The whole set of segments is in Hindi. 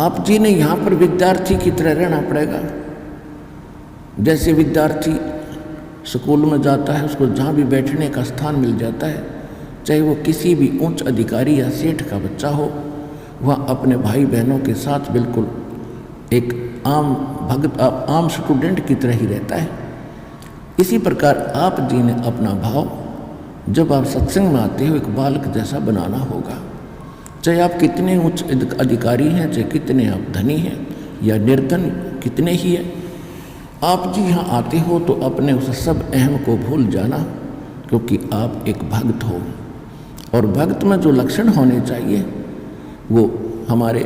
आप जी ने यहाँ पर विद्यार्थी की तरह रहना पड़ेगा। जैसे विद्यार्थी स्कूल में जाता है, उसको जहाँ भी बैठने का स्थान मिल जाता है, चाहे वो किसी भी उच्च अधिकारी या सेठ का बच्चा हो, वह अपने भाई बहनों के साथ बिल्कुल एक आम भगत आम स्टूडेंट की तरह ही रहता है। इसी प्रकार आप जी ने अपना भाव जब आप सत्संग में आते हो एक बालक जैसा बनाना होगा। चाहे आप कितने उच्च अधिकारी हैं, चाहे कितने आप धनी हैं या निर्धन कितने ही हैं, आप जी यहाँ आते हो तो अपने उस सब अहम को भूल जाना, क्योंकि आप एक भक्त हो। और भक्त में जो लक्षण होने चाहिए वो हमारे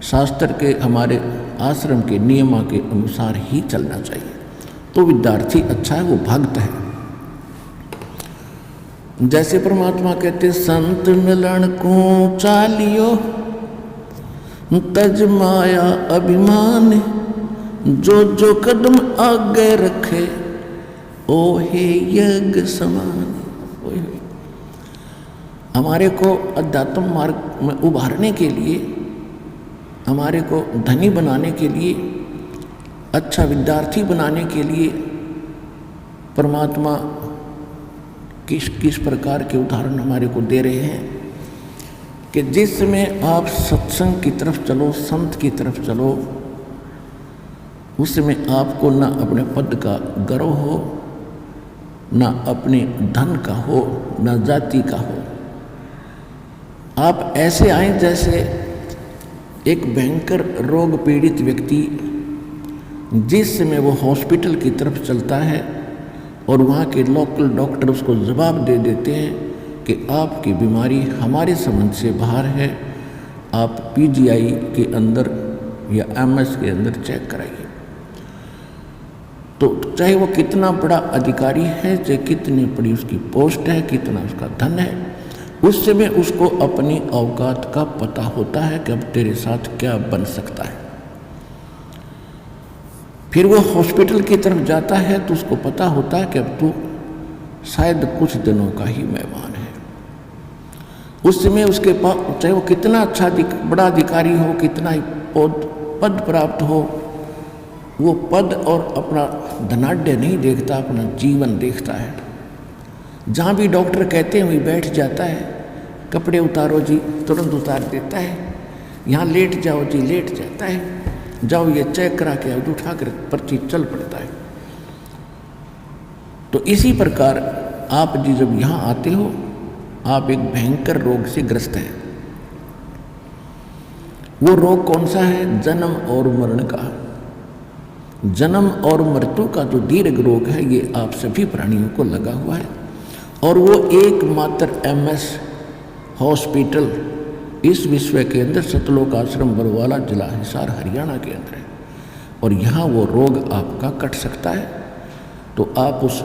शास्त्र के, हमारे आश्रम के नियम के अनुसार ही चलना चाहिए। तो विद्यार्थी अच्छा है, वो भक्त है। जैसे परमात्मा कहते संत मिलन को चालियो तज माया अभिमान, जो जो कदम आगे रखे ओ हे यज्ञ समान। हमारे को अध्यात्म मार्ग में उभारने के लिए, हमारे को धनी बनाने के लिए, अच्छा विद्यार्थी बनाने के लिए परमात्मा किस किस प्रकार के उदाहरण हमारे को दे रहे हैं कि जिस समय आप सत्संग की तरफ चलो, संत की तरफ चलो, उस समय आपको ना अपने पद का गर्व हो, ना अपने धन का हो, ना जाति का हो। आप ऐसे आए जैसे एक भयंकर रोग पीड़ित व्यक्ति जिस समय वो हॉस्पिटल की तरफ चलता है और वहाँ के लोकल डॉक्टर उसको जवाब दे देते हैं कि आपकी बीमारी हमारे समझ से बाहर है, आप पीजीआई के अंदर या एमएस के अंदर चेक कराइए। तो चाहे वो कितना बड़ा अधिकारी है, चाहे कितनी बड़ी उसकी पोस्ट है, कितना उसका धन है, उस समय उसको अपनी औकात का पता होता है कि अब तेरे साथ क्या बन सकता है। फिर वो हॉस्पिटल की तरफ जाता है तो उसको पता होता है कि अब तू शायद कुछ दिनों का ही मेहमान है। उस समय उसके पास चाहे वो कितना अच्छा बड़ा अधिकारी हो, कितना ही पद प्राप्त हो, वो पद और अपना धनाढ्य नहीं देखता, अपना जीवन देखता है। जहाँ भी डॉक्टर कहते हैं वही बैठ जाता है, कपड़े उतारो जी, तुरंत उतार देता है, यहाँ लेट जाओ जी, लेट जाता है, जाओ ये चेक करा के आओ, उठा कर पर्ची चल पड़ता है। तो इसी प्रकार आप जी जब यहाँ आते हो, आप एक भयंकर रोग से ग्रस्त हैं। वो रोग कौन सा है? जन्म और मरण का। जन्म और मृत्यु का जो दीर्घ रोग है, ये आप सभी प्राणियों को लगा हुआ है। और वो एकमात्र एमएस हॉस्पिटल इस विश्व के अंदर सतलोक आश्रम बरवाला, जिला हिसार, हरियाणा के अंदर है। और यहाँ वो रोग आपका कट सकता है। तो आप उस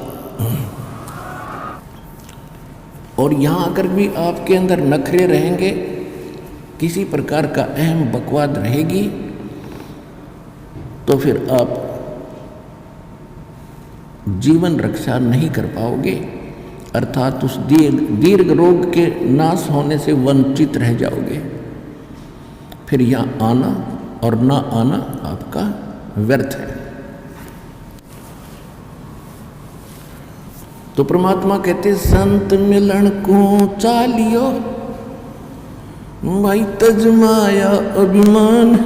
और यहाँ अगर भी आपके अंदर नखरे रहेंगे, किसी प्रकार का अहम बकवाद रहेगी, तो फिर आप जीवन रक्षा नहीं कर पाओगे, अर्थात उस दीर्घ रोग के नाश होने से वंचित रह जाओगे। फिर यहाँ आना और ना आना आपका व्यर्थ है। तो परमात्मा कहते संत मिलन को चालियो भाई तज माया अभिमान,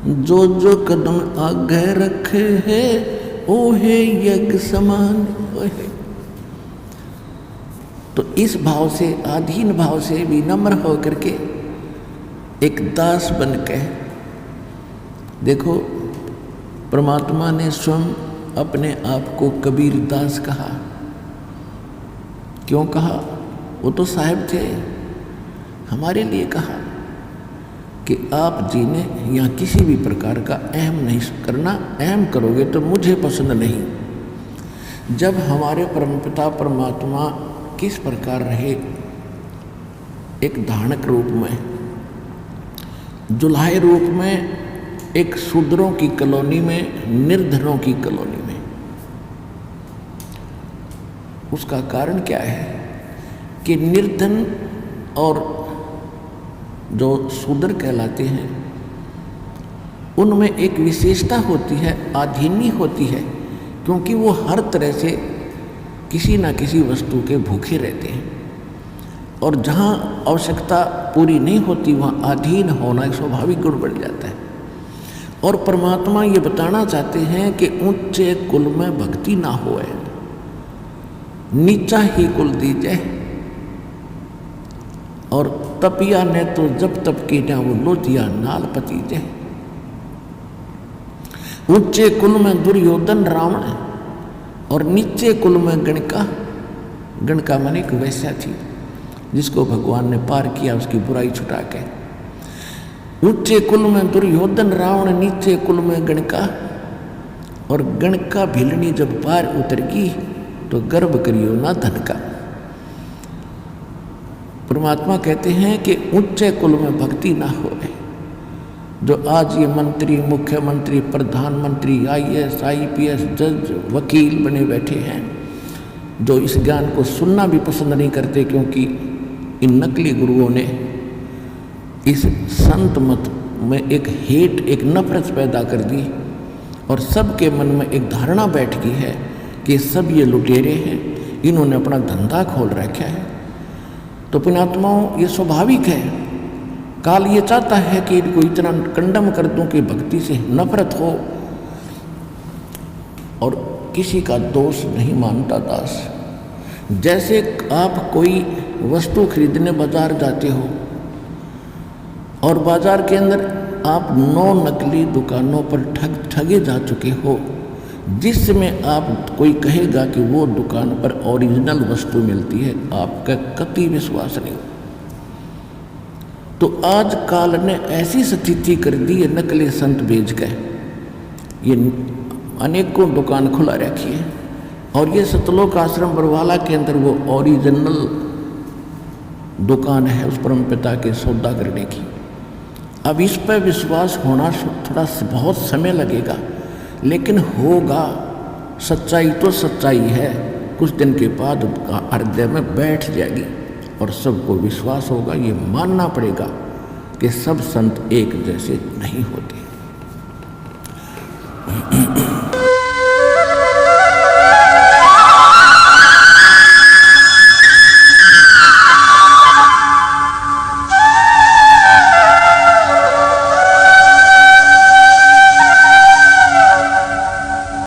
जो जो कदम आगे रखे है ओ है यज्ञ समान। तो इस भाव से, आधीन भाव से विनम्र होकर के एक दास बन के देखो, परमात्मा ने स्वयं अपने आप को कबीर दास कहा। क्यों कहा? वो तो साहिब थे, हमारे लिए कहा कि आप जी ने यहाँ किसी भी प्रकार का अहम नहीं करना, अहम करोगे तो मुझे पसंद नहीं। जब हमारे परमपिता परमात्मा किस प्रकार रहे, एक धानक रूप में, जुल्हाए रूप में, एक शूद्रों की कॉलोनी में, निर्धनों की कॉलोनी में। उसका कारण क्या है कि निर्धन और जो शूद्र कहलाते हैं, उनमें एक विशेषता होती है, आधीनी होती है, क्योंकि वो हर तरह से किसी न किसी वस्तु के भूखे रहते हैं, और जहाँ आवश्यकता पूरी नहीं होती वहाँ अधीन होना एक स्वाभाविक गुण बढ़ जाता है। और परमात्मा ये बताना चाहते हैं कि ऊंचे कुल में भक्ति ना होए, नीचा ही कुल दीजे, और तपिया ने तो जब तप की ना वो लोटिया नाल पतीजे। ऊंचे कुल में दुर्योधन रावण और नीचे कुल में गणका, गणका माने एक वैश्या थी जिसको भगवान ने पार किया उसकी बुराई छुटा के। ऊंचे कुल में दुर्योधन रावण, नीचे कुल में गणका, और गणका भिलनी जब पार उतरगी तो गर्व करियो ना धन का। परमात्मा कहते हैं कि ऊंचे कुल में भक्ति ना होए। जो आज ये मंत्री, मुख्यमंत्री, प्रधानमंत्री, IAS, IPS, जज, वकील बने बैठे हैं, जो इस ज्ञान को सुनना भी पसंद नहीं करते, क्योंकि इन नकली गुरुओं ने इस संत मत में एक हेट, एक नफरत पैदा कर दी, और सबके मन में एक धारणा बैठ गई है कि सब ये लुटेरे हैं, इन्होंने अपना धंधा खोल रखा है। तो पुण्यात्माओं, ये स्वाभाविक है। काल ये चाहता है कि इनको इतना कंडम कर दूं कि भक्ति से नफरत हो, और किसी का दोष नहीं मानता दास। जैसे आप कोई वस्तु खरीदने बाजार जाते हो और बाजार के अंदर आप 9 नकली दुकानों पर ठगे जा चुके हो, जिसमें आप कोई कहेगा कि वो दुकान पर ओरिजिनल वस्तु मिलती है, आपका कतई विश्वास नहीं। तो आज काल ने ऐसी स्थिति कर दी है, नकली संत बेच के ये अनेकों दुकान खुला रखी है, और ये सतलोक आश्रम बरवाला के अंदर वो ओरिजिनल दुकान है उस परम पिता के सौदा करने की। अब इस पर विश्वास होना थोड़ा बहुत समय लगेगा, लेकिन होगा। सच्चाई तो सच्चाई है, कुछ दिन के बाद हृदय में बैठ जाएगी और सबको विश्वास होगा। ये मानना पड़ेगा कि सब संत एक जैसे नहीं होते।